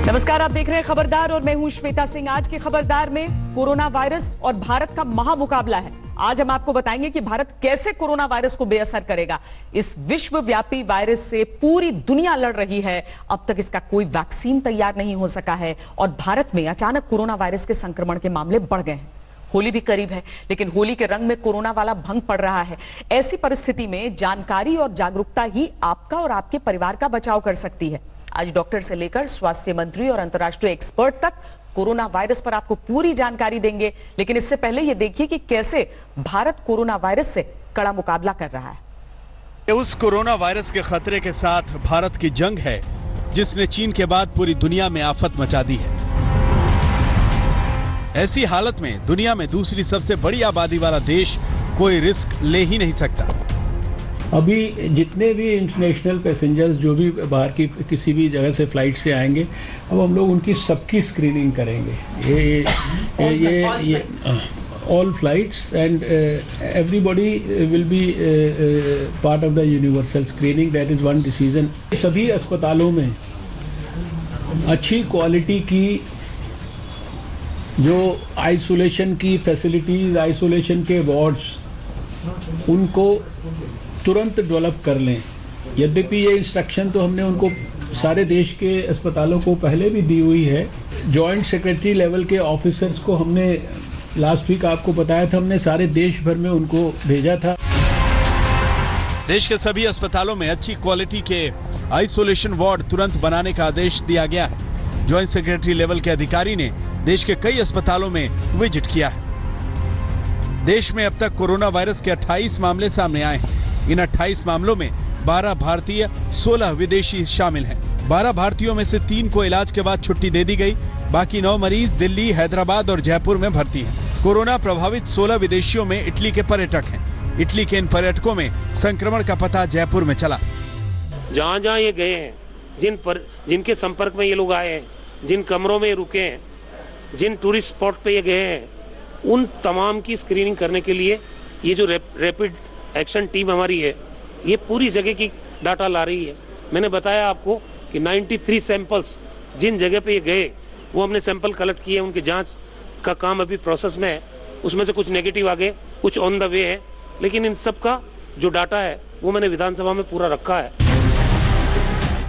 नमस्कार, आप देख रहे हैं खबरदार और मैं हूं श्वेता सिंह। आज के खबरदार में कोरोना वायरस और भारत का महामुकाबला है। आज हम आपको बताएंगे कि भारत कैसे कोरोना वायरस को बेअसर करेगा। इस विश्वव्यापी वायरस से पूरी दुनिया लड़ रही है। अब तक इसका कोई वैक्सीन तैयार नहीं हो सका है और भारत में अचानक कोरोना वायरस के संक्रमण के मामले बढ़ गए हैं। होली भी करीब है, लेकिन होली के रंग में कोरोना वाला भंग पड़ रहा है। ऐसी परिस्थिति में जानकारी और जागरूकता ही आपका और आपके परिवार का बचाव कर सकती है। आज डॉक्टर से लेकर स्वास्थ्य मंत्री और अंतर्राष्ट्रीय एक्सपर्ट तक कोरोना वायरस पर आपको पूरी जानकारी देंगे। लेकिन इससे पहले यह देखिए कि कैसे भारत कोरोना वायरस से कड़ा मुकाबला कर रहा है। उस कोरोना वायरस के खतरे के साथ भारत की जंग है, जिसने चीन के बाद पूरी दुनिया में आफत मचा दी है। ऐसी हालत में दुनिया में दूसरी सबसे बड़ी आबादी वाला देश कोई रिस्क ले ही नहीं सकता। अभी जितने भी इंटरनेशनल पैसेंजर्स जो भी बाहर की किसी भी जगह से फ्लाइट से आएंगे, अब हम लोग उनकी सबकी स्क्रीनिंग करेंगे। ये all flights and everybody will be part of the universal screening. That is one decision. सभी अस्पतालों में अच्छी क्वालिटी की जो आइसोलेशन की फैसिलिटीज़, आइसोलेशन के वार्ड्स, उनको तुरंत डेवलप कर लें। यद्यपि ये इंस्ट्रक्शन तो हमने उनको सारे देश के अस्पतालों को पहले भी दी हुई है। जॉइंट सेक्रेटरी लेवल के ऑफिसर्स को हमने लास्ट वीक आपको बताया था, हमने सारे देश भर में उनको भेजा था। देश के सभी अस्पतालों में अच्छी क्वालिटी के आइसोलेशन वार्ड तुरंत बनाने का आदेश दिया गया है। जॉइंट सेक्रेटरी लेवल के अधिकारी ने देश के कई अस्पतालों में विजिट किया है। देश में अब तक कोरोना वायरस के 28 मामले सामने आए हैं। इन 28 मामलों में 12 भारतीय, 16 विदेशी शामिल हैं। 12 भारतीयों में से 3 को इलाज के बाद छुट्टी दे दी गई। बाकी 9 मरीज दिल्ली, हैदराबाद और जयपुर में भर्ती हैं। कोरोना प्रभावित 16 विदेशियों में इटली के पर्यटक हैं। इटली के इन पर्यटकों में संक्रमण का पता जयपुर में चला। जहाँ जहाँ ये गए हैं, जिनके संपर्क में ये लोग आए हैं, जिन कमरों में रुके हैं, जिन टूरिस्ट स्पॉट पे ये गए हैं, उन तमाम की स्क्रीनिंग करने के लिए ये जो रैपिड एक्शन टीम हमारी है, ये पूरी जगह की डाटा ला रही है। मैंने बताया आपको कि 93 सैंपल्स जिन जगह पे ये गए, वो हमने सैंपल कलेक्ट किए। उनकी जांच का काम अभी प्रोसेस में है। उसमें से कुछ नेगेटिव आ गए, कुछ ऑन द वे है, लेकिन इन सब का जो डाटा है वो मैंने विधानसभा में पूरा रखा है।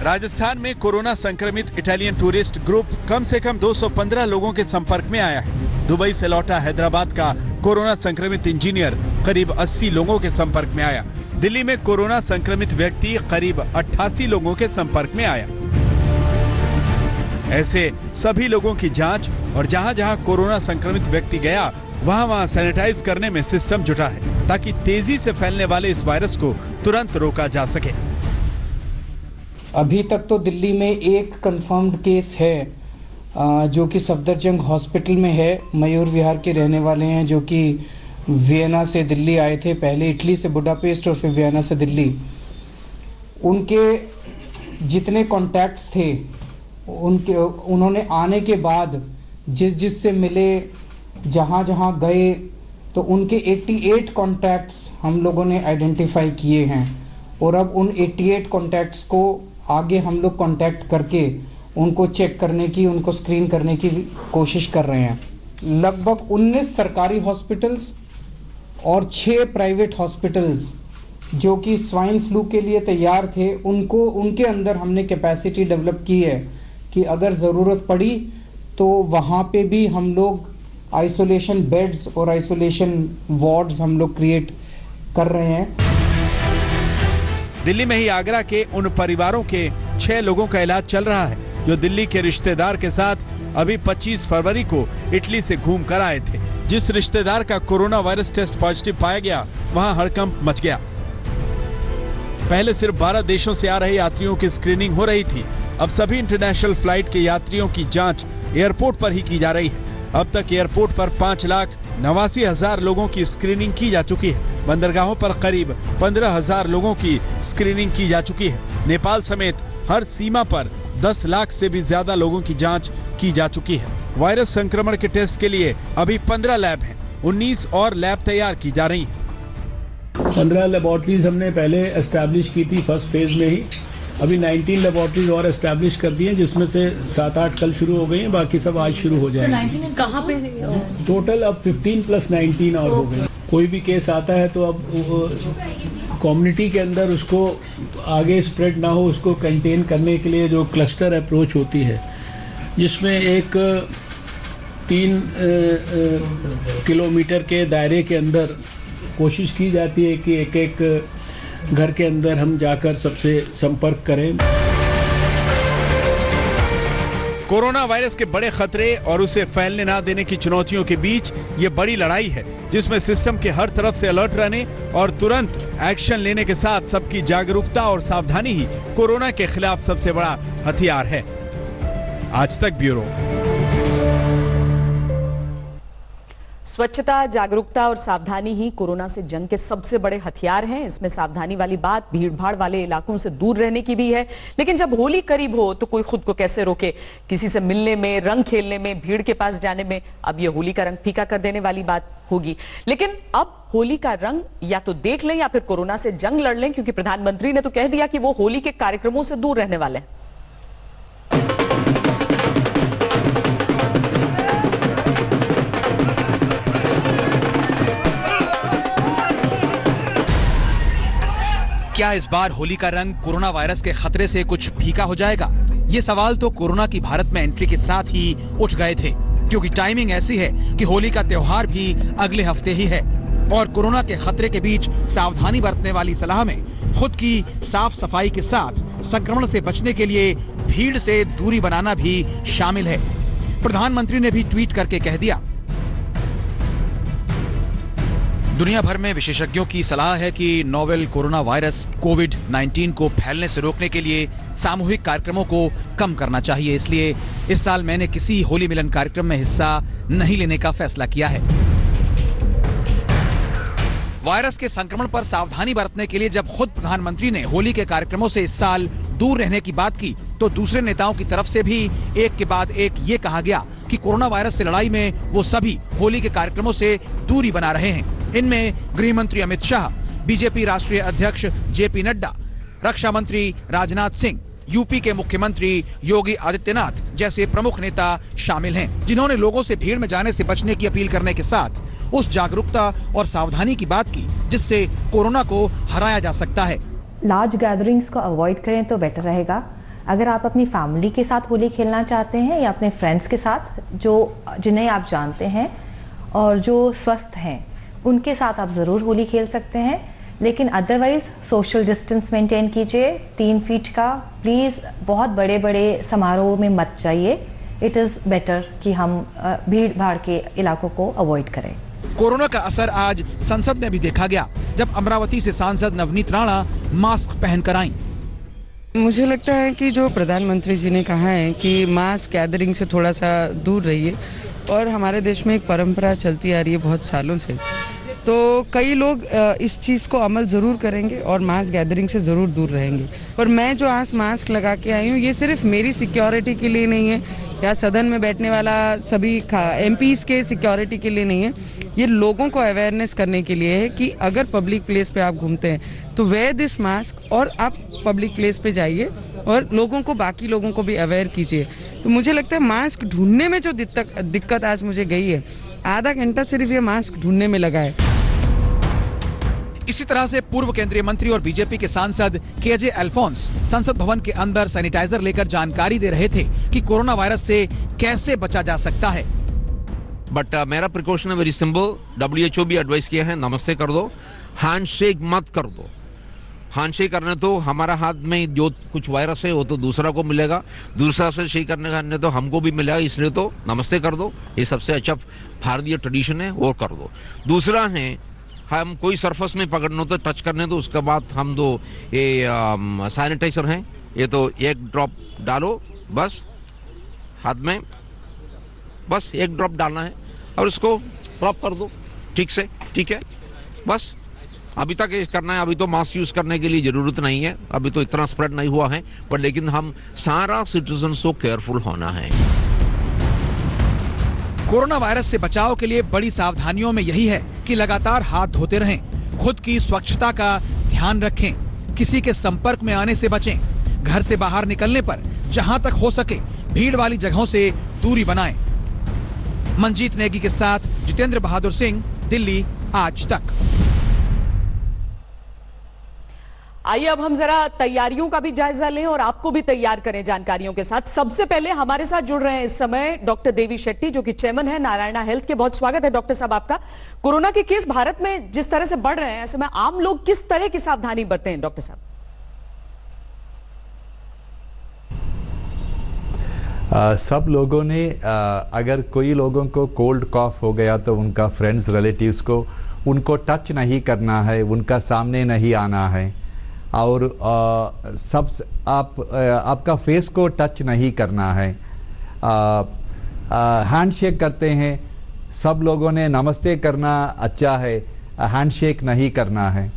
राजस्थान में कोरोना संक्रमित इटालियन टूरिस्ट ग्रुप कम से कम 215 लोगों के संपर्क में आया है। दुबई से लौटा हैदराबाद का कोरोना संक्रमित इंजीनियर करीब 80 लोगों के संपर्क में आया। दिल्ली में कोरोना संक्रमित व्यक्ति करीब 88 लोगों के संपर्क में आया। ऐसे सभी लोगों की जांच और जहां जहां कोरोना संक्रमित व्यक्ति गया, वहां सैनिटाइज करने में सिस्टम जुटा है, ताकि तेजी से फैलने वाले इस वायरस को तुरंत रोका जा सके। अभी तक तो दिल्ली में एक कंफर्म्ड केस है, जो कि सफदरजंग हॉस्पिटल में है। मयूर विहार के रहने वाले हैं, जो कि वियना से दिल्ली आए थे, पहले इटली से बुडापेस्ट और फिर वियना से दिल्ली। उनके जितने कॉन्टैक्ट्स थे, उन्होंने आने के बाद जिस से मिले, जहाँ जहाँ गए, तो उनके 88 कॉन्टैक्ट्स हम लोगों ने आइडेंटिफाई किए हैं। और अब उन 88 कॉन्टैक्ट्स को आगे हम लोग कॉन्टैक्ट करके उनको चेक करने की, उनको स्क्रीन करने की कोशिश कर रहे हैं। लगभग 19 सरकारी हॉस्पिटल्स और 6 प्राइवेट हॉस्पिटल्स जो कि स्वाइन फ्लू के लिए तैयार थे, उनके अंदर हमने कैपेसिटी डेवलप की है कि अगर ज़रूरत पड़ी तो वहाँ पे भी हम लोग आइसोलेशन बेड्स और आइसोलेशन वार्ड्स हम लोग क्रिएट कर रहे हैं। दिल्ली में ही आगरा के उन परिवारों के 6 लोगों का इलाज चल रहा है, जो दिल्ली के रिश्तेदार के साथ अभी 25 फरवरी को इटली से घूम कर आए थे। जिस रिश्तेदार का कोरोना वायरस टेस्ट पॉजिटिव पाया गया, वहां हड़कंप मच गया। पहले सिर्फ 12 देशों से आ रहे यात्रियों की स्क्रीनिंग हो रही थी। अब सभी इंटरनेशनल फ्लाइट के यात्रियों की जांच एयरपोर्ट पर ही की जा रही है। अब तक एयरपोर्ट पर 5,89,000 लोगों की स्क्रीनिंग की जा चुकी है। बंदरगाहों पर करीब 15,000 लोगों की स्क्रीनिंग की जा चुकी है। नेपाल समेत हर सीमा पर 10 लाख से भी ज्यादा लोगों की जांच की जा चुकी है। वायरस संक्रमण के टेस्ट के लिए अभी 15 लैब हैं। 19 और लैब तैयार की जा रही हैं। 15 लेबॉर्ट्रीज हमने पहले एस्टैब्लिश की थी फर्स्ट फेज में ही, अभी 19 लेबोरेटरीज और एस्टैब्लिश कर दी हैं, जिसमें से 7-8 कल शुरू हो गई हैं, बाकी सब आज शुरू हो जाएंगे। कहाँ पे टोटल अब 15 + 19 और हो गए। कोई भी केस आता है तो अब कम्युनिटी के अंदर उसको आगे स्प्रेड ना हो, उसको कंटेन करने के लिए जो क्लस्टर अप्रोच होती है, जिसमें एक 3 किलोमीटर के दायरे के अंदर कोशिश की जाती है कि एक घर के अंदर हम जाकर सबसे संपर्क करें। कोरोना वायरस के बड़े खतरे और उसे फैलने ना देने की चुनौतियों के बीच ये बड़ी लड़ाई है, जिसमें सिस्टम के हर तरफ से अलर्ट रहने और तुरंत एक्शन लेने के साथ सबकी जागरूकता और सावधानी ही कोरोना के खिलाफ सबसे बड़ा हथियार है। आज तक ब्यूरो। स्वच्छता, जागरूकता और सावधानी ही कोरोना से जंग के सबसे बड़े हथियार हैं। इसमें सावधानी वाली बात भीड़-भाड़ वाले इलाकों से दूर रहने की भी है। लेकिन जब होली करीब हो तो कोई खुद को कैसे रोके? किसी से मिलने में, रंग खेलने में, भीड़ के पास जाने में। अब ये होली का रंग फीका कर देने वाली बात होगी। लेकिन अब होली का रंग या तो देख लें या फिर कोरोना से जंग लड़ लें, क्योंकि प्रधानमंत्री ने तो कह दिया कि वो होली के कार्यक्रमों से दूर रहने वाले हैं। क्या इस बार होली का रंग कोरोना वायरस के खतरे से कुछ फीका हो जाएगा? ये सवाल तो कोरोना की भारत में एंट्री के साथ ही उठ गए थे, क्योंकि टाइमिंग ऐसी है कि होली का त्योहार भी अगले हफ्ते ही है और कोरोना के खतरे के बीच सावधानी बरतने वाली सलाह में खुद की साफ सफाई के साथ संक्रमण से बचने के लिए भीड़ से दूरी बनाना भी शामिल है। प्रधानमंत्री ने भी ट्वीट करके कह दिया, दुनिया भर में विशेषज्ञों की सलाह है कि नोवेल कोरोना वायरस कोविड-19 को फैलने से रोकने के लिए सामूहिक कार्यक्रमों को कम करना चाहिए। इसलिए इस साल मैंने किसी होली मिलन कार्यक्रम में हिस्सा नहीं लेने का फैसला किया है। वायरस के संक्रमण पर सावधानी बरतने के लिए जब खुद प्रधानमंत्री ने होली के कार्यक्रमों से इस साल दूर रहने की बात की, तो दूसरे नेताओं की तरफ से भी एक के बाद एक ये कहा गया कि कोरोना वायरस से लड़ाई में वो सभी होली के कार्यक्रमों से दूरी बना रहे हैं। इनमें गृह मंत्री अमित शाह, बीजेपी राष्ट्रीय अध्यक्ष जेपी नड्डा, रक्षा मंत्री राजनाथ सिंह, यूपी के मुख्यमंत्री योगी आदित्यनाथ जैसे प्रमुख नेता शामिल हैं, जिन्होंने लोगों से भीड़ में जाने से बचने की अपील करने के साथ उस जागरूकता और सावधानी की बात की जिससे कोरोना को हराया जा सकता है। लार्ज गैदरिंग्स को अवॉइड करें तो बेटर रहेगा। अगर आप अपनी फैमिली के साथ होली खेलना चाहते हैं या अपने फ्रेंड्स के साथ जिन्हें आप जानते हैं और जो स्वस्थ हैं, उनके साथ आप ज़रूर होली खेल सकते हैं। लेकिन अदरवाइज सोशल डिस्टेंस मेंटेन कीजिए, 3 फीट का। प्लीज़ बहुत बड़े बड़े समारोह में मत जाइए। इट इज़ बेटर कि हम भीड़ भाड़ के इलाकों को अवॉइड करें। कोरोना का असर आज संसद में भी देखा गया, जब अमरावती से सांसद नवनीत राणा मास्क पहनकर आईं। मुझे लगता है कि जो प्रधानमंत्री जी ने कहा है कि मास गैदरिंग से थोड़ा सा दूर रहिए, और हमारे देश में एक परंपरा चलती आ रही है बहुत सालों से, तो कई लोग इस चीज़ को अमल ज़रूर करेंगे और मास गैदरिंग से ज़रूर दूर रहेंगे। और मैं जो आज मास्क लगा के आई हूँ, ये सिर्फ मेरी सिक्योरिटी के लिए नहीं है या सदन में बैठने वाला सभी एमपीज़ के सिक्योरिटी के लिए नहीं है, ये लोगों को अवेयरनेस करने के लिए है कि अगर पब्लिक प्लेस पे आप घूमते हैं तो वेयर दिस मास्क, और आप पब्लिक प्लेस पे जाइए और लोगों को, बाकी लोगों को भी अवेयर कीजिए। तो मुझे लगता है मास्क ढूंढने में जो दिक्कत आज मुझे गई है, आधा घंटा सिर्फ ये मास्क ढूंढने में लगा है। इसी तरह से पूर्व केंद्रीय मंत्री और बीजेपी के सांसद केजे अल्फोंस संसद भवन के अंदर सैनिटाइजर लेकर जानकारी दे रहे थे कि कोरोना वायरस से कैसे बचा जा सकता है। बट मेरा प्रिकॉशन है वेरी सिंपल। WHO भी एडवाइस किया है, नमस्ते कर दो, हैंडशेक मत कर दो। हैंडशेक करने तो हमारा हाथ में जो कुछ वायरस है वो तो दूसरा को मिलेगा, दूसरा से शेक करने तो हमको भी मिलेगा, इसलिए तो नमस्ते कर दो। ये सबसे अच्छा भारतीय ट्रेडिशन है, वो कर दो। दूसरा है, हम कोई सरफेस में पकड़ना तो टच करने तो उसके बाद हम दो ये सैनिटाइजर हैं, ये तो एक ड्रॉप डालो बस हाथ में, बस एक ड्रॉप डालना है और उसको ड्रॉप कर दो ठीक से, ठीक है, बस। अभी तक ये करना है, अभी तो मास्क यूज करने के लिए जरूरत नहीं है, अभी तो इतना स्प्रेड नहीं हुआ है, पर लेकिन हम सारा सिटीजन्स को केयरफुल होना है। कोरोना वायरस से बचाव के लिए बड़ी सावधानियों में यही है कि लगातार हाथ धोते रहें, खुद की स्वच्छता का ध्यान रखें, किसी के संपर्क में आने से बचें, घर से बाहर निकलने पर जहां तक हो सके भीड़ वाली जगहों से दूरी बनाएं। मंजीत नेगी के साथ जितेंद्र बहादुर सिंह, दिल्ली आज तक। आइए अब हम जरा तैयारियों का भी जायजा लें और आपको भी तैयार करें जानकारियों के साथ। सबसे पहले हमारे साथ जुड़ रहे हैं इस समय डॉक्टर देवी शेट्टी, जो कि चेयरमैन है नारायणा हेल्थ के। बहुत स्वागत है डॉक्टर साहब आपका। कोरोना के केस भारत में जिस तरह से बढ़ रहे हैं, ऐसे में आम लोग किस तरह की सावधानी बरतें हैं डॉक्टर साहब? सब लोगों ने अगर कोई लोगों को कोल्ड कॉफ हो गया तो उनका फ्रेंड्स रिलेटिव्स को उनको टच नहीं करना है, उनका सामने नहीं आना है, और आपका फेस को टच नहीं करना है। हैंडशेक करते हैं, सब लोगों ने नमस्ते करना अच्छा है, हैंडशेक नहीं करना है।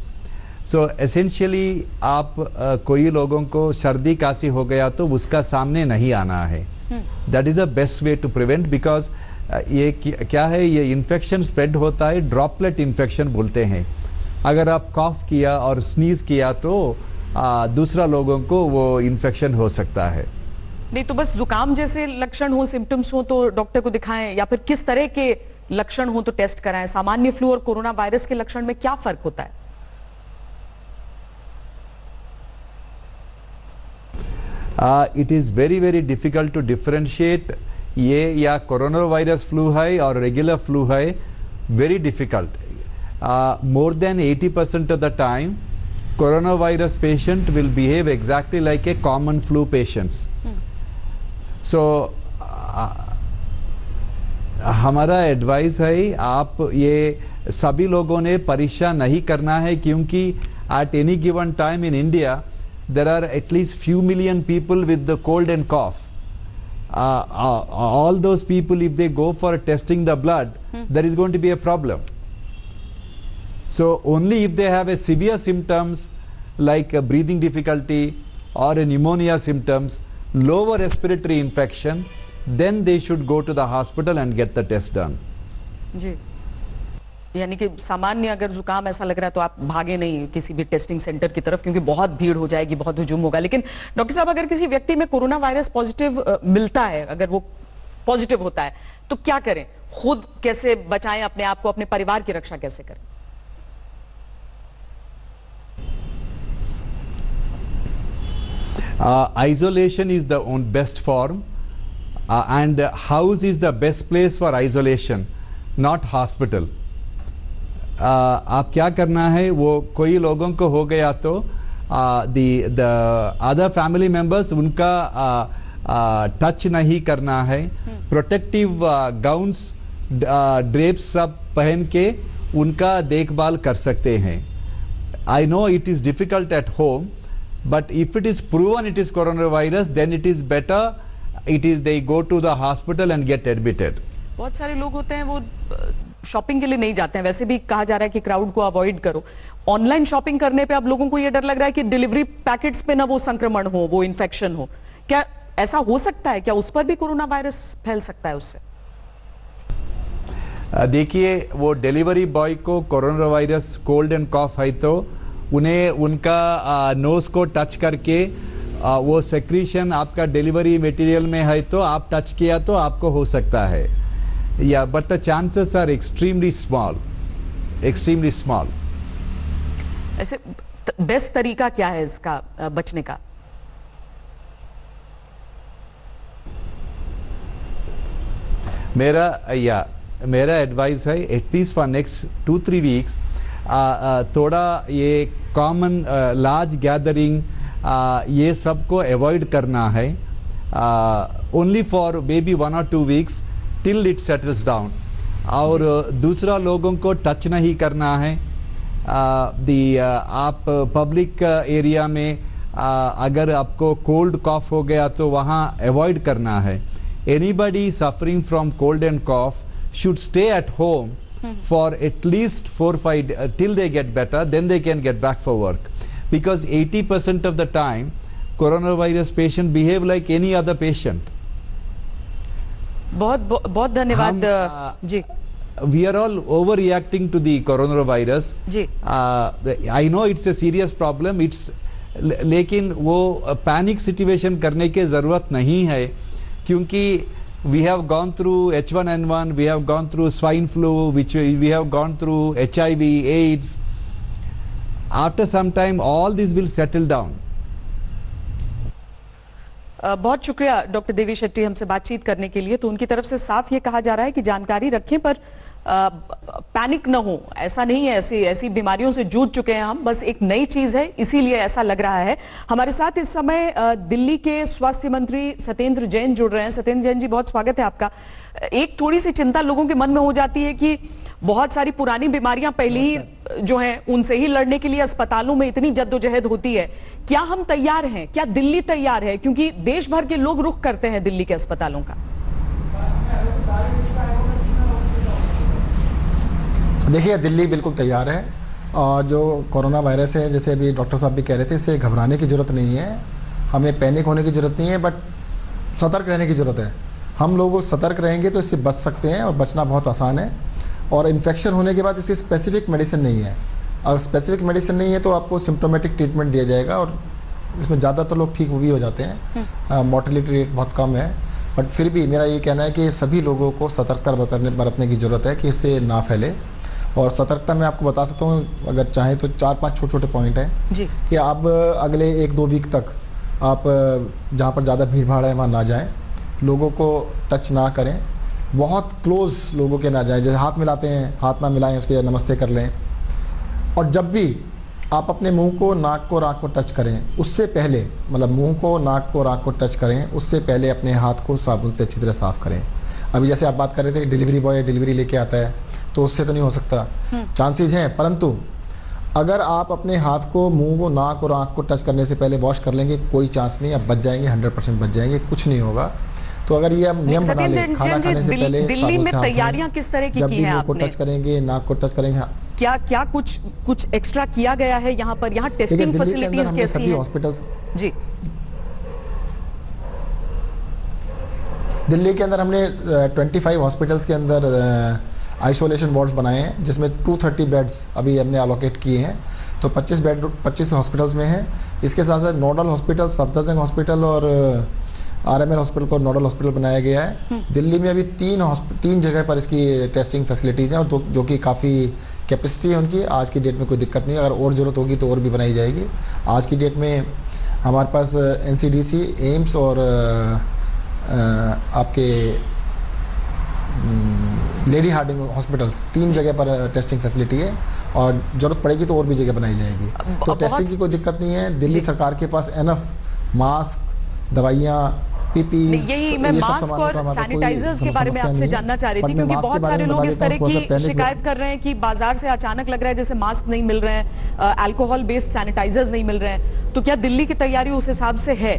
सो एसेंशियली आप कोई लोगों को सर्दी खांसी हो गया तो उसका सामने नहीं आना है। That is the best way to prevent, because ये क्या है, ये इन्फेक्शन स्प्रेड होता है, ड्रॉपलेट इन्फेक्शन बोलते हैं। अगर आप कॉफ किया और स्नीज किया तो दूसरा लोगों को वो इन्फेक्शन हो सकता है। नहीं तो बस जुकाम जैसे लक्षण हो, सिम्टम्स हो तो डॉक्टर को दिखाएं, या फिर किस तरह के लक्षण हो तो टेस्ट कराएं? सामान्य फ्लू और कोरोना वायरस के लक्षण में क्या फर्क होता है? It is very very difficult to differentiate ये या कोरोना वायरस फ्लू है और रेगुलर फ्लू है, very difficult. More than 80% of the time, coronavirus patient will behave exactly like a common flu patients. So, हमारा एडवाइस है आप ये सभी लोगों ने परीक्षा नहीं करना है, क्योंकि at any given time in India there are at least few million people with the cold and cough. All those people, if they go for testing the blood, there is going to be a problem. So only if they have a severe symptoms like a breathing difficulty or a pneumonia symptoms, lower respiratory infection, then they should go to the hospital and get the test done. जी, यानी कि सामान्य अगर जुकाम ऐसा लग रहा है तो आप भागे नहीं किसी भी टेस्टिंग सेंटर की तरफ, क्योंकि बहुत भीड़ हो जाएगी, बहुत हुजूम होगा। लेकिन डॉक्टर साहब, अगर किसी व्यक्ति में कोरोना वायरस पॉजिटिव मिलता है, अगर वो पॉजिटिव होता है, तो क्या करें? खुद कैसे बचाएं अपने आप को, अपने परिवार की रक्षा कैसे करें? Isolation is the best form, and house is the best place for isolation, not hospital. आप क्या करना है, वो कोई लोगों को हो गया तो the other family members उनका टच नहीं करना है। प्रोटेक्टिव गाउन्स, ड्रेप्स सब पहन के उनका देखभाल कर सकते हैं। I know it is difficult at home, but if it is proven it is coronavirus, then it is better they go to the hospital and get admitted. बहुत सारे लोग होते हैं वो शॉपिंग के लिए नहीं जाते हैं, वैसे भी कहा जा रहा है कि क्राउड को अवॉइड करो। ऑनलाइन शॉपिंग करने पे अब लोगों को ये डर लग रहा है कि डिलीवरी पैकेट्स पे ना वो संक्रमण हो, वो इन्फेक्शन हो। क्या ऐसा हो सकता है? क्या उस पर भी कोरोना वायरस फैल सकता है उससे? देखिए, वो डिलीवरी बॉय को कोरोना वायरस कोल्ड एंड कॉफ है तो उन्हें उनका नोज को टच करके वो सेक्रीशन आपका डिलीवरी मटेरियल में है तो आप टच किया तो आपको हो सकता है, या but the chances are extremely small. ऐसे बेस्ट तरीका क्या है इसका बचने का? मेरा एडवाइस है, एटलीस्ट फॉर नेक्स्ट 2-3 वीक्स थोड़ा ये कॉमन लार्ज गैदरिंग ये सब को अवॉइड करना है, only for may be 1 or 2 weeks till it settles down. और दूसरा लोगों को टच नहीं करना है। आप पब्लिक एरिया में अगर आपको कोल्ड कॉफ हो गया तो वहाँ अवॉइड करना है। Anybody suffering from cold and cough should stay at home for at least 4-5 till they get better, then they can get back for work, because 80% of the time coronavirus patient behave like any other patient. बहुत धन्यवाद जी। We are all overreacting to the coronavirus. Ji. I know it's a serious problem. It's लेकिन वो panic situation करने की ज़रूरत नहीं है, क्योंकि we have gone through H1N1, we have gone through swine flu, which we have gone through HIV, AIDS. After some time, all this will settle down. बहुत शुक्रिया डॉक्टर देवी शेट्टी हमसे बातचीत करने के लिए। तो उनकी तरफ से साफ ये कहा जा रहा है कि जानकारी रखें पर पैनिक न हो, ऐसा नहीं है। ऐसी बीमारियों से जूझ चुके हैं हम, बस एक नई चीज है इसीलिए ऐसा लग रहा है। हमारे साथ इस समय दिल्ली के स्वास्थ्य मंत्री सत्येंद्र जैन जुड़ रहे हैं। सत्येंद्र जैन जी, बहुत स्वागत है आपका। एक थोड़ी सी चिंता लोगों के मन में हो जाती है कि बहुत सारी पुरानी बीमारियां पहले ही जो हैं उनसे ही लड़ने के लिए अस्पतालों में इतनी जद्दोजहद होती है। क्या हम तैयार हैं? क्या दिल्ली तैयार है? क्योंकि देश भर के लोग रुख करते हैं दिल्ली के अस्पतालों का। देखिए, दिल्ली बिल्कुल तैयार है। और जो कोरोना वायरस है, जैसे अभी डॉक्टर साहब भी कह रहे थे, इससे घबराने की ज़रूरत नहीं है, हमें पैनिक होने की ज़रूरत नहीं है, बट सतर्क रहने की ज़रूरत है। हम लोग सतर्क रहेंगे तो इससे बच सकते हैं, और बचना बहुत आसान है। और इन्फेक्शन होने के बाद इसकी स्पेसिफिक मेडिसिन नहीं है। अगर स्पेसिफिक मेडिसिन नहीं है तो आपको सिम्टोमेटिक ट्रीटमेंट दिया जाएगा, और इसमें ज़्यादातर लोग ठीक भी हो जाते हैं। मोर्टेलिटी रेट बहुत कम है, बट फिर भी मेरा ये कहना है कि सभी लोगों को सतर्कता बरतने की ज़रूरत है कि इससे ना फैले। और सतर्कता मैं आपको बता सकता हूँ, अगर चाहें तो 4-5 छोटे-छोटे पॉइंट हैं जी, कि आप अगले 1-2 वीक तक आप जहाँ पर ज़्यादा भीड़ भाड़ है वहाँ ना जाएं, लोगों को टच ना करें, बहुत क्लोज लोगों के ना जाएं। जैसे हाथ मिलाते हैं, हाथ ना मिलाएं, उसके नमस्ते कर लें। और जब भी आप अपने मुंह को, नाक को, आँख को टच करें, उससे पहले, मतलब मुंह को, नाक को, आँख को टच करें, उससे पहले अपने हाथ को साबुन से अच्छी तरह साफ़ करें। अभी जैसे आप बात कर रहे थे, डिलीवरी बॉय डिलीवरी लेके आता है, तो उससे तो नहीं हो सकता, चांसेस हैं, परंतु अगर आप अपने हाथ को, मुंह को, नाक और आँख को टच करने से पहले वॉश कर लेंगे, कोई चांस नहीं, आप बच जाएंगे, 100% बच जाएंगे, कुछ नहीं होगा। तो अगर ये हम नियम बना लें, खाना खाने से पहले दिल्ली में तैयारियां किस तरह की हैं आपने? को टच करेंगे, नाक को टच करेंगे, क्या कुछ एक्स्ट्रा किया गया है यहाँ पर? यहाँ टेस्टिंग फैसिलिटीज कैसी हैं? हॉस्पिटल्स जी, दिल्ली के अंदर हमने 25 हॉस्पिटल्स के अंदर आइसोलेशन वार्ड्स बनाए हैं, जिसमें 230 बेड्स अभी हमने अलोकेट किए हैं। तो 25 बेड 25 हॉस्पिटल्स में हैं। इसके साथ साथ नोडल हॉस्पिटल, सफदरजंग हॉस्पिटल और RML हॉस्पिटल को नोडल हॉस्पिटल बनाया गया है। दिल्ली में अभी 3 जगह पर इसकी टेस्टिंग फैसिलिटीज़ हैं, और जो कि काफ़ी कैपेसिटी है उनकी। आज की डेट में कोई दिक्कत नहीं है, अगर और ज़रूरत होगी तो और भी बनाई जाएगी। आज की डेट में हमारे पास NCDC, एम्स और आपके लेडी हार्डिंग हॉस्पिटल्स, 3 जगह पर टेस्टिंग फैसिलिटी है, और जरूरत पड़ेगी तो और भी जगह बनाई जाएगी। तो टेस्टिंग की कोई दिक्कत नहीं है। दिल्ली सरकार के पास एनफ मास्क, दवाइयाँ, PPE, यही मैं मास्क और सैनिटाइजर्स के बारे में आपसे जानना चाह रही थी, क्योंकि बहुत सारे लोग इस तरह की शिकायत कर रहे हैं कि बाजार से अचानक लग रहा है जैसे मास्क नहीं मिल रहे हैं, अल्कोहल बेस्ड सैनिटाइजर्स नहीं मिल रहे हैं। तो क्या दिल्ली की तैयारी उस हिसाब से है?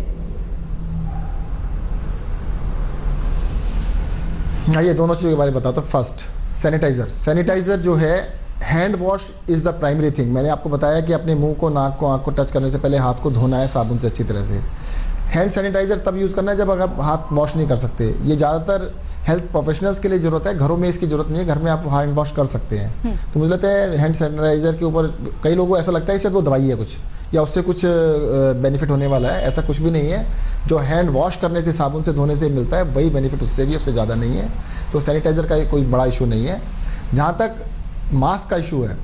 ये दोनों चीज़ों के बारे में बताता हूँ। फर्स्ट, सैनिटाइजर जो है, hand wash is the primary thing. मैंने आपको बताया कि अपने मुंह को, नाक को, आँख को टच करने से पहले हाथ को धोना है साबुन से अच्छी तरह से। हैंड सैनिटाइजर तब यूज़ करना है जब अगर हाथ वॉश नहीं कर सकते। ये ज़्यादातर हेल्थ प्रोफेशनल्स के लिए ज़रूरत है, घरों में इसकी ज़रूरत नहीं है, घर में आप हैंड वॉश कर सकते हैं। तो मुझे लगता है हैंड सैनिटाइजर के ऊपर कई लोगों को ऐसा लगता है कि शायद वो दवाई है कुछ, या उससे कुछ बेनिफिट होने वाला है। ऐसा कुछ भी नहीं है। जो हैंड वॉश करने से, साबुन से धोने से मिलता है, वही बेनिफिट उससे भी, उससे ज़्यादा नहीं है। तो सैनिटाइज़र का कोई बड़ा इशू नहीं है। जहाँ तक मास्क का इशू है,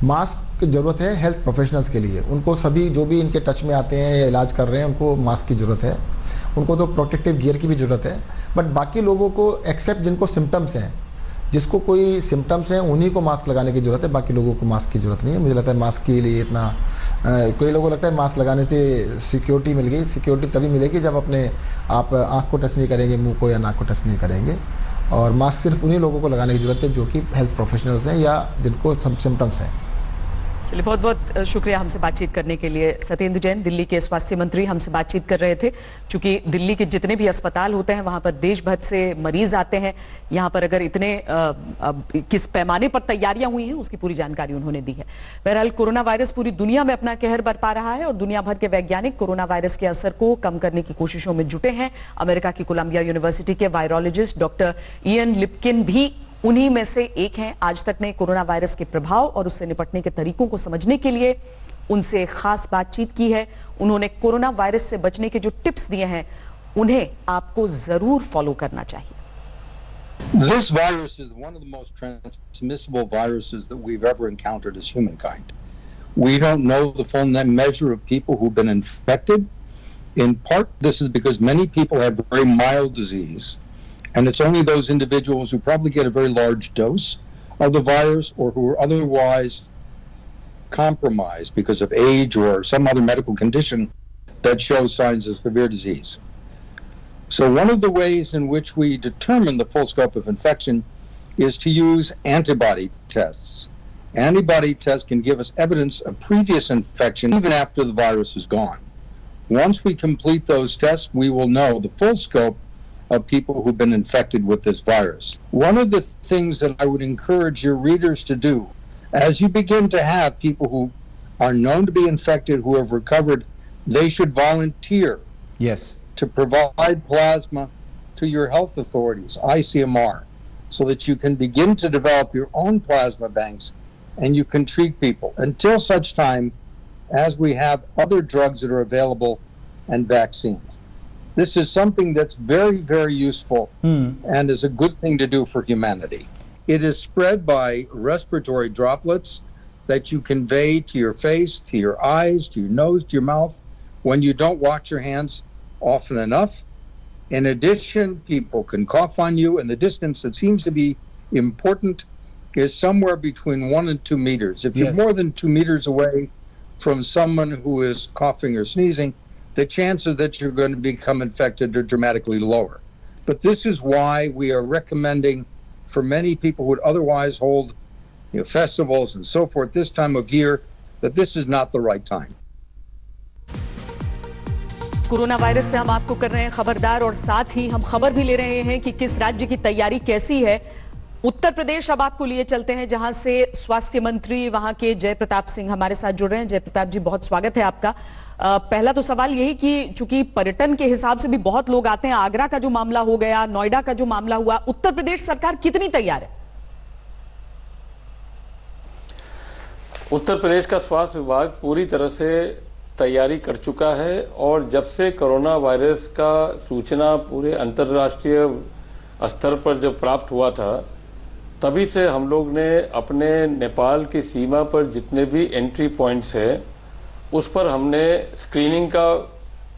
मास्क की ज़रूरत है हेल्थ प्रोफेशनल्स के लिए। उनको सभी जो भी इनके टच में आते हैं या इलाज कर रहे हैं, उनको मास्क की ज़रूरत है। उनको तो प्रोटेक्टिव गियर की भी ज़रूरत है। बट बाकी लोगों को, एक्सेप्ट जिनको सिम्टम्स हैं, जिसको कोई सिम्टम्स हैं, उन्हीं को मास्क लगाने की ज़रूरत है। बाकी लोगों को मास्क की ज़रूरत नहीं है। मुझे लगता है मास्क के लिए इतना कोई लोगों को लगता है मास्क लगाने से सिक्योरिटी मिल गई। सिक्योरिटी तभी मिलेगी जब अपने आप आँख को टच नहीं करेंगे, मुंह को या नाक को टच नहीं करेंगे। और मास्क सिर्फ उन्हीं लोगों को लगाने की ज़रूरत है जो कि हेल्थ प्रोफेशनल्स हैं या जिनको सिम्टम्स हैं। चलिए, बहुत बहुत शुक्रिया हमसे बातचीत करने के लिए। सत्येंद्र जैन, दिल्ली के स्वास्थ्य मंत्री, हमसे बातचीत कर रहे थे। चूंकि दिल्ली के जितने भी अस्पताल होते हैं वहां पर देश भर से मरीज आते हैं। यहाँ पर अगर इतने किस पैमाने पर तैयारियां हुई हैं उसकी पूरी जानकारी उन्होंने दी है। बहरहाल, कोरोना वायरस पूरी दुनिया में अपना कहर बरपा रहा है और दुनिया भर के वैज्ञानिक कोरोना वायरस के असर को कम करने की कोशिशों में जुटे हैं। अमेरिका की कोलंबिया यूनिवर्सिटी के वायरोलॉजिस्ट डॉक्टर इयन लिप्किन भी उन्हीं में से एक हैं। आज तक ने कोरोना वायरस के प्रभाव और उससे निपटने के तरीकों को समझने के लिए उनसे खास बातचीत की है। उन्होंने कोरोना वायरस से बचने के जो टिप्स दिए हैं उन्हें आपको जरूर फॉलो करना चाहिए। This virus is one of the most transmissible viruses that we've ever encountered as humankind. We don't know the full measure of people who've been infected. In part, this is because many people have very mild disease, and it's only those individuals who probably get a very large dose of the virus or who are otherwise compromised because of age or some other medical condition that shows signs of severe disease. So one of the ways in which we determine the full scope of infection is to use antibody tests. Antibody tests can give us evidence of previous infection even after the virus is gone. Once we complete those tests, we will know the full scope of people who've been infected with this virus. One of the things that I would encourage your readers to do, as you begin to have people who are known to be infected, who have recovered, they should volunteer. Yes. To provide plasma to your health authorities, ICMR, so that you can begin to develop your own plasma banks and you can treat people until such time as we have other drugs that are available and vaccines. This is something that's very, very useful and is a good thing to do for humanity. It is spread by respiratory droplets that you convey to your face, to your eyes, to your nose, to your mouth when you don't wash your hands often enough. In addition, people can cough on you, and the distance that seems to be important is somewhere between 1 and 2 meters. If you're more than 2 meters away from someone who is coughing or sneezing, the chances that you're going to become infected are dramatically lower. But this is why we are recommending for many people who would otherwise hold festivals and so forth this time of year, that this is not the right time. Corona virus से हम आपको कर रहे हैं खबरदार और साथ ही हम खबर भी ले रहे हैं कि किस राज्य की तैयारी कैसी है। उत्तर प्रदेश अब आपको लिए चलते हैं, जहां से स्वास्थ्य मंत्री वहां के जय प्रताप सिंह हमारे साथ जुड़ रहे हैं। जय प्रताप जी, बहुत स्वागत है आपका। पहला तो सवाल यही कि चूंकि पर्यटन के हिसाब से भी बहुत लोग आते हैं, आगरा का जो मामला हो गया, नोएडा का जो मामला हुआ, उत्तर प्रदेश सरकार कितनी तैयार है? उत्तर प्रदेश का स्वास्थ्य विभाग पूरी तरह से तैयारी कर चुका है और जब से कोरोना वायरस का सूचना पूरे अंतर्राष्ट्रीय स्तर पर जब प्राप्त हुआ था, तभी से हम लोग ने अपने नेपाल की सीमा पर जितने भी एंट्री पॉइंट्स है उस पर हमने स्क्रीनिंग का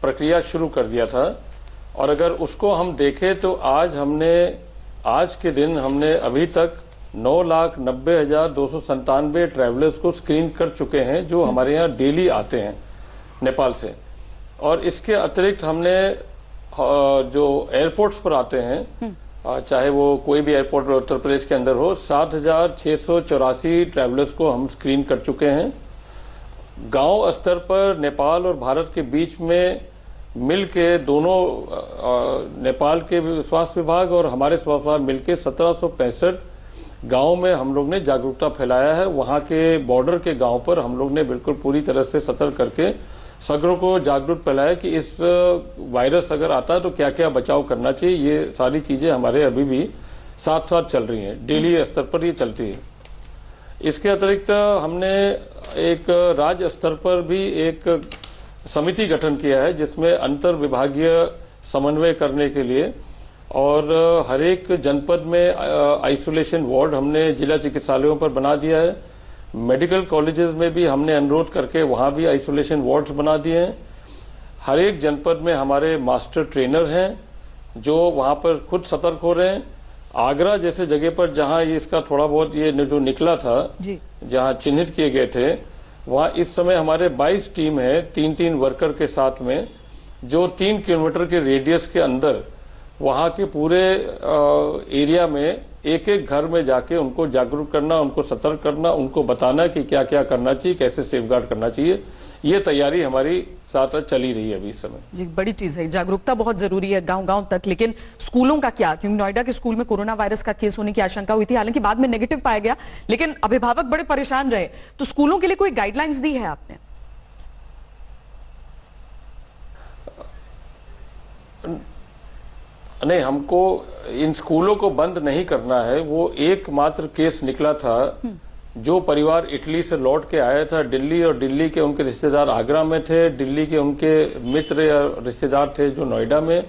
प्रक्रिया शुरू कर दिया था। और अगर उसको हम देखें तो आज के दिन हमने अभी तक 9,90,297 ट्रैवलर्स को स्क्रीन कर चुके हैं जो हमारे यहाँ डेली आते हैं नेपाल से। और इसके अतिरिक्त हमने जो एयरपोर्ट्स पर आते हैं, चाहे वो कोई भी एयरपोर्ट उत्तर प्रदेश के अंदर हो, 7,684 ट्रैवलर्स को हम स्क्रीन कर चुके हैं। गांव स्तर पर नेपाल और भारत के बीच में मिल के दोनों नेपाल के स्वास्थ्य विभाग और हमारे स्वास्थ्य विभाग मिलके 1765 गांव में हम लोग ने जागरूकता फैलाया है। वहां के बॉर्डर के गांव पर हम लोग ने बिल्कुल पूरी तरह से सतर्क करके सगरों को जागरूक फैलाया कि इस वायरस अगर आता है तो क्या क्या बचाव करना चाहिए। ये सारी चीजें हमारे अभी भी साथ साथ चल रही हैं, डेली स्तर पर ये चलती है। इसके अतिरिक्त हमने एक राज्य स्तर पर भी एक समिति गठन किया है जिसमें अंतर विभागीय समन्वय करने के लिए और हर एक जनपद में आइसोलेशन वार्ड हमने जिला चिकित्सालयों पर बना दिया है। मेडिकल कॉलेजेस में भी हमने अनुरोध करके वहां भी आइसोलेशन वार्ड्स बना दिए हैं। हर एक जनपद में हमारे मास्टर ट्रेनर हैं जो वहां पर खुद सतर्क हो रहे हैं। आगरा जैसे जगह पर जहां ये इसका थोड़ा बहुत ये जो निकला था, जहां चिन्हित किए गए थे, वहां इस समय हमारे 22 टीम है 3-3 वर्कर के साथ में, जो 3 किलोमीटर के रेडियस के अंदर वहां के पूरे एरिया में एक एक घर में जाके उनको जागरूक करना, उनको सतर्क करना, उनको बताना कि क्या क्या करना चाहिए, कैसे सेफगार्ड करना चाहिए। ये तैयारी हमारी साथ चली रही है अभी इस समय। जी, बड़ी चीज है, जागरूकता बहुत जरूरी है गांव-गांव तक। लेकिन स्कूलों का क्या? क्योंकि नोएडा के स्कूल में कोरोना वायरस का केस होने की आशंका हुई थी, हालांकि बाद में नेगेटिव पाया गया, लेकिन अभिभावक बड़े परेशान रहे। तो स्कूलों के लिए कोई गाइडलाइंस दी है आपने? नहीं, हमको इन स्कूलों को बंद नहीं करना है। वो एकमात्र केस निकला था जो परिवार इटली से लौट के आया था दिल्ली, और दिल्ली के उनके रिश्तेदार आगरा में थे, दिल्ली के उनके मित्र या रिश्तेदार थे जो नोएडा में,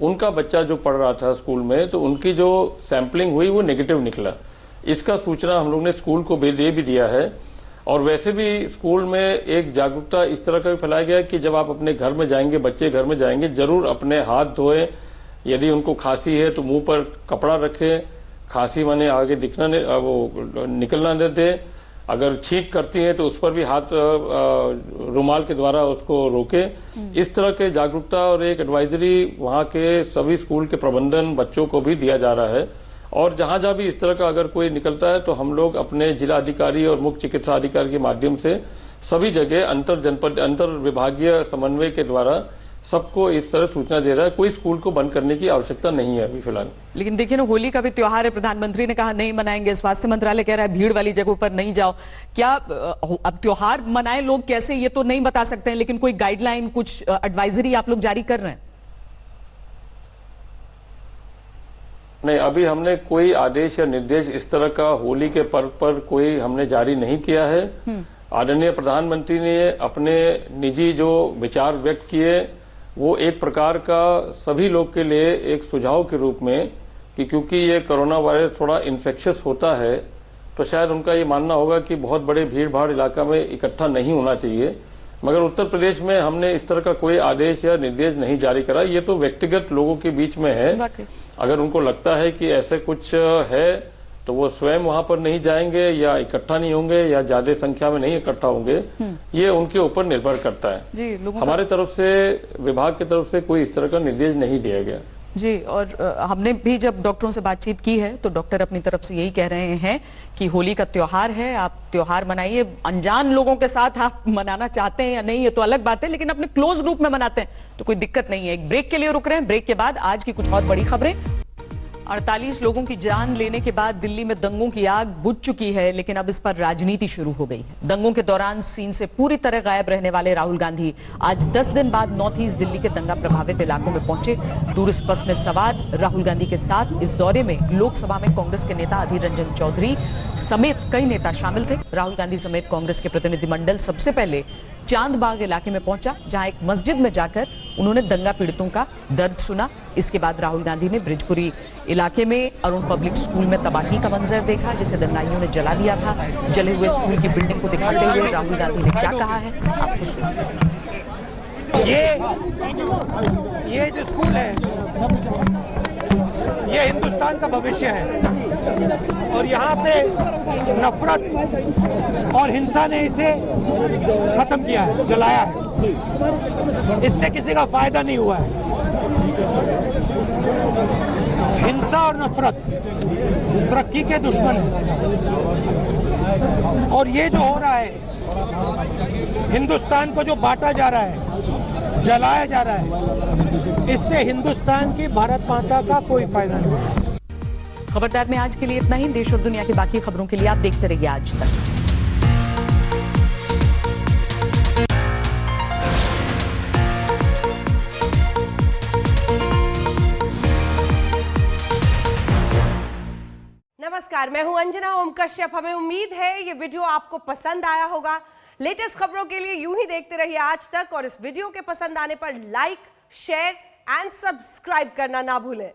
उनका बच्चा जो पढ़ रहा था स्कूल में, तो उनकी जो सैंपलिंग हुई वो नेगेटिव निकला। इसका सूचना हम लोग ने स्कूल को दे भी दिया है। और वैसे भी स्कूल में एक जागरूकता इस तरह का भी फैलाया गया कि जब आप अपने घर में जाएंगे, बच्चे घर में जाएंगे, जरूर अपने हाथ धोएं। यदि उनको खांसी है तो मुंह पर कपड़ा रखें, खांसी माने आगे दिखना वो निकलना न दे। अगर छींक करती हैं तो उस पर भी हाथ रुमाल के द्वारा उसको रोके। इस तरह के जागरूकता और एक एडवाइजरी वहाँ के सभी स्कूल के प्रबंधन बच्चों को भी दिया जा रहा है। और जहां जहां भी इस तरह का अगर कोई निकलता है तो हम लोग अपने जिला अधिकारी और मुख्य चिकित्सा अधिकारी के माध्यम से सभी जगह अंतर विभागीय समन्वय के द्वारा सबको इस तरह सूचना दे रहा है। कोई स्कूल को बंद करने की आवश्यकता नहीं है अभी फिलहाल। लेकिन देखिए ना, होली का भी त्योहार है, प्रधानमंत्री ने कहा नहीं मनाएंगे, स्वास्थ्य मंत्रालय कह रहा है भीड़ वाली जगहों पर नहीं जाओ। क्या अब त्योहार मनाए लोग कैसे, ये तो नहीं बता सकते हैं, लेकिन कोई गाइडलाइन, कुछ एडवाइजरी आप लोग जारी कर रहे हैं? नहीं, अभी हमने कोई आदेश या निर्देश इस तरह का होली के पर्व पर कोई हमने जारी नहीं किया है। आदरणीय प्रधानमंत्री ने अपने निजी जो विचार व्यक्त किए वो एक प्रकार का सभी लोग के लिए एक सुझाव के रूप में, कि क्योंकि ये कोरोना वायरस थोड़ा इन्फेक्शियस होता है तो शायद उनका ये मानना होगा कि बहुत बड़े भीड़ भाड़ इलाका में इकट्ठा नहीं होना चाहिए। मगर उत्तर प्रदेश में हमने इस तरह का कोई आदेश या निर्देश नहीं जारी करा। ये तो व्यक्तिगत लोगों के बीच में है। अगर उनको लगता है कि ऐसे कुछ है तो वो स्वयं वहां पर नहीं जाएंगे या इकट्ठा नहीं होंगे या ज्यादा संख्या में नहीं इकट्ठा होंगे, ये उनके ऊपर निर्भर करता है जी। हमारे तरफ से, विभाग की तरफ से कोई इस तरह का निर्देश नहीं दिया गया जी। और हमने भी जब डॉक्टरों से बातचीत की है तो डॉक्टर अपनी तरफ से यही कह रहे हैं कि होली का त्योहार है, आप त्योहार मनाइए। अनजान लोगों के साथ आप मनाना चाहते हैं या नहीं ये तो अलग बात है, लेकिन अपने क्लोज ग्रुप में मनाते हैं तो कोई दिक्कत नहीं है। एक ब्रेक के लिए रुक रहे हैं, ब्रेक के बाद आज की कुछ और बड़ी खबरें। 48 लोगों की जान लेने के बाद दिल्ली में दंगों की आग बुझ चुकी है, लेकिन अब इस पर राजनीति शुरू हो गई है। दंगों के दौरान सीन से पूरी तरह गायब रहने वाले राहुल गांधी आज 10 दिन बाद नॉर्थ ईस्ट दिल्ली के दंगा प्रभावित इलाकों में पहुंचे। टूरिस्ट बस में सवार राहुल गांधी के साथ इस दौरे में लोकसभा में कांग्रेस के नेता अधीर रंजन चौधरी समेत कई नेता शामिल थे। राहुल गांधी समेत कांग्रेस के प्रतिनिधिमंडल सबसे पहले चांदबाग इलाके में पहुंचा, जहां एक मस्जिद में जाकर उन्होंने दंगा पीड़ितों का दर्द सुना। इसके बाद राहुल गांधी ने ब्रिजपुरी इलाके में अरुण पब्लिक स्कूल में तबाही का मंजर देखा, जिसे दंगाइयों ने जला दिया था। जले हुए स्कूल की बिल्डिंग को दिखाते हुए राहुल गांधी ने क्या कहा है, आपको सुनाते हैं। ये जो स्कूल है ये हिंदुस्तान का भविष्य है और यहाँ पे नफरत और हिंसा ने इसे खत्म किया है, जलाया है। इससे किसी का फायदा नहीं हुआ है। हिंसा और नफरत तरक्की के दुश्मन है और ये जो हो रहा है, हिंदुस्तान को जो बांटा जा रहा है, जलाया जा रहा है, इससे हिंदुस्तान की भारत माता का कोई फायदा नहीं। खबरदार में आज के लिए इतना ही। देश और दुनिया की बाकी खबरों के लिए आप देखते रहिए आज तक। नमस्कार, मैं हूं अंजना ओम कश्यप। हमें उम्मीद है ये वीडियो आपको पसंद आया होगा। लेटेस्ट खबरों के लिए यूं ही देखते रहिए आज तक और इस वीडियो के पसंद आने पर लाइक, शेयर एंड सब्सक्राइब करना ना भूलें।